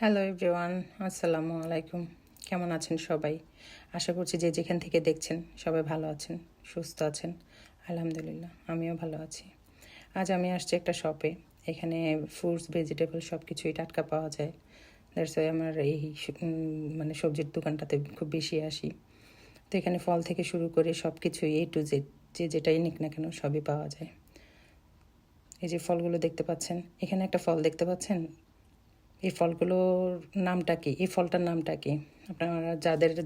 Hello everyone, আসসালামু আলাইকুম। কেমন আছেন সবাই? আশা করছি যে যেখান থেকে দেখছেন সবাই ভালো আছেন, সুস্থ আছেন। আলহামদুলিল্লাহ, আমিও ভালো আছি। আজ আমি আসছি একটা শপে। এখানে ফ্রুটস, ভেজিটেবল সব কিছুই টাটকা পাওয়া যায়। দ্যাটস ওয়াই আমার এই মানে সবজির দোকানটাতে খুব বেশি আসি। তো এখানে ফল থেকে শুরু করে সব কিছুই A to Z, যে যেটাই নিক না কেন সবই পাওয়া যায়। এই যে ফলগুলো দেখতে পাচ্ছেন, এখানে একটা ফল দেখতে পাচ্ছেন, এই ফলগুলোর নামটা কি? এই ফলটার নামটা কি? আপনারা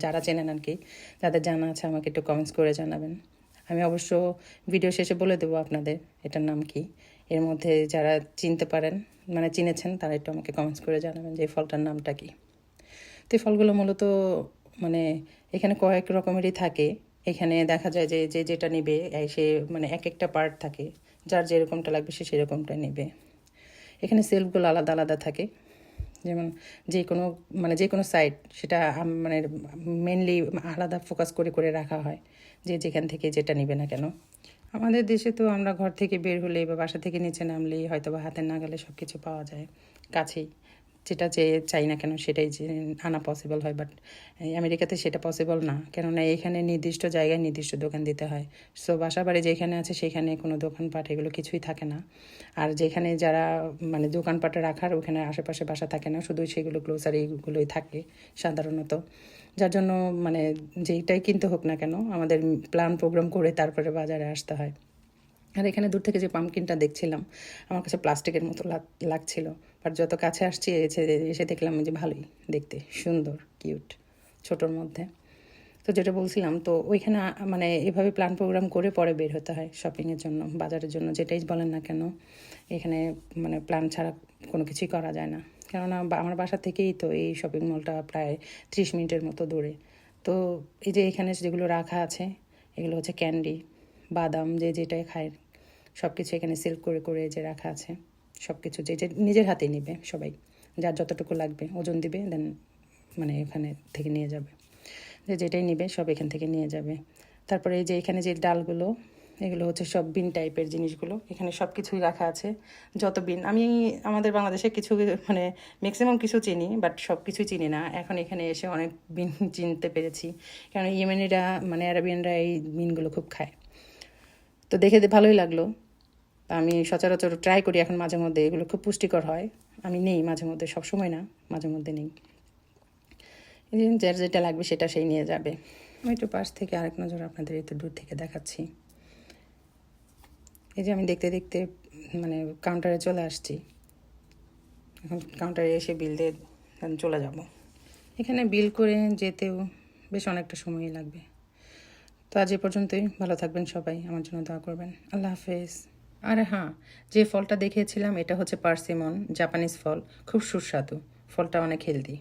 যারা চেনেন আর কি, যাদের জানা আছে আমাকে একটু কমেন্টস করে জানাবেন। আমি অবশ্য ভিডিও শেষে বলে দেবো আপনাদের এটার নাম কি। এর মধ্যে যারা চিনতে পারেন, মানে চিনেছেন, তারা একটু আমাকে কমেন্টস করে জানাবেন যে এই ফলটার নামটা কি। তো এই ফলগুলো মূলত মানে এখানে কয়েক রকমেরই থাকে। এখানে দেখা যায় যে যে যেটা নেবে সে মানে এক একটা পার্ট থাকে, যার যেরকমটা লাগবে সে সেরকমটা নেবে। এখানে সেলফগুলো আলাদা আলাদা থাকে, যেমন যে কোনো সাইট সেটা মানে মেনলি আলাদা ফোকাস করে করে রাখা হয়, যে যেখান থেকে যেটা নেবে না কেন। আমাদের দেশে তো আমরা ঘর থেকে বের হলেই বা বাসা থেকে নিচে নামলেই হয়তো বা হাতের নাগালে সব কিছু পাওয়া যায় কাছেই, যেটা যে চাই না কেন সেটাই যে আনা পসিবল হয়। বাট আমেরিকাতে সেটা পসিবল না, কেননা এখানে নির্দিষ্ট জায়গায় নির্দিষ্ট দোকান দিতে হয়। সো বাসা বাড়ি যেখানে আছে সেখানে কোনো দোকানপাট এগুলো কিছুই থাকে না। আর যেখানে যারা মানে দোকানপাটে রাখার ওখানে আশেপাশে বাসা থাকে না, শুধু সেগুলো গ্লোসারিগুলোই থাকে সাধারণত। যার জন্য মানে যেইটাই কিনতে হোক না কেন আমাদের প্ল্যান প্রোগ্রাম করে তারপরে বাজারে আসতে হয়। আর এখানে দূর থেকে যে পাম্পকিনটা দেখছিলাম আমার কাছে প্লাস্টিকের মতো লাগছিল, বাট যত কাছে আসছি এসে দেখলাম যে ভালোই দেখতে, সুন্দর, কিউট, ছোটোর মধ্যে। তো যেটা বলছিলাম, তো ওইখানে মানে এভাবে প্ল্যান প্রোগ্রাম করে পরে বের হতে হয় শপিংয়ের জন্য, বাজারের জন্য, যেটাই বলেন না কেন। এখানে মানে প্ল্যান ছাড়া কোনো কিছুই করা যায় না, কেননা আমার বাসা থেকেই তো এই শপিং মলটা প্রায় 30 মিনিটের মতো দূরে। তো এই যে এখানে যেগুলো রাখা আছে এগুলো হচ্ছে ক্যান্ডি, বাদাম, যে যেটাই খায় সব কিছু এখানে সেল করে করে যে রাখা আছে। সব কিছু যে যে নিজের হাতেই নেবে সবাই, যার যতটুকু লাগবে ওজন দিবে, দেন মানে এখানে থেকে নিয়ে যাবে। যে যেটাই নেবে সব এখান থেকে নিয়ে যাবে। তারপরে এই যে এখানে যে ডালগুলো, এগুলো হচ্ছে সব বিন টাইপের জিনিসগুলো, এখানে সব কিছুই রাখা আছে। যত বিন আমি আমাদের বাংলাদেশে কিছু মানে ম্যাক্সিমাম কিছু চিনি, বাট সব কিছুই চিনি না। এখন এখানে এসে অনেক বিন চিনতে পেরেছি, কারণ ইয়েমেনিরা মানে আরবিয়ানরা এই বিনগুলো খুব খায়। তো দেখে ভালোই লাগলো। আমি সচরাচর ট্রাই করি এখন মাঝে মধ্যে, এগুলো খুব পুষ্টিকর হয়। আমি নেই মাঝে মধ্যে, সব সময় না, মাঝে মধ্যে নেই। যার যেটা লাগবে সেটা সেই নিয়ে যাবে। আমি একটু পাশ থেকে আরেক নজর আপনাদের একটু দূর থেকে দেখাচ্ছি। এই যে আমি দেখতে দেখতে মানে কাউন্টারে চলে আসছি। এখন কাউন্টারে এসে বিল দিয়ে চলে যাব। এখানে বিল করে যেতেও বেশ অনেকটা সময়ই লাগবে। তো আজ এ পর্যন্তই। ভালো থাকবেন সবাই, আমার জন্য দোয়া করবেন। আল্লাহ হাফেজ। আরে হ্যাঁ, যে ফলটা দেখিয়েছিলাম এটা হচ্ছে পার্সিমন, জাপানিজ ফল, খুব সুস্বাদু। ফলটা অনেক হেলদি।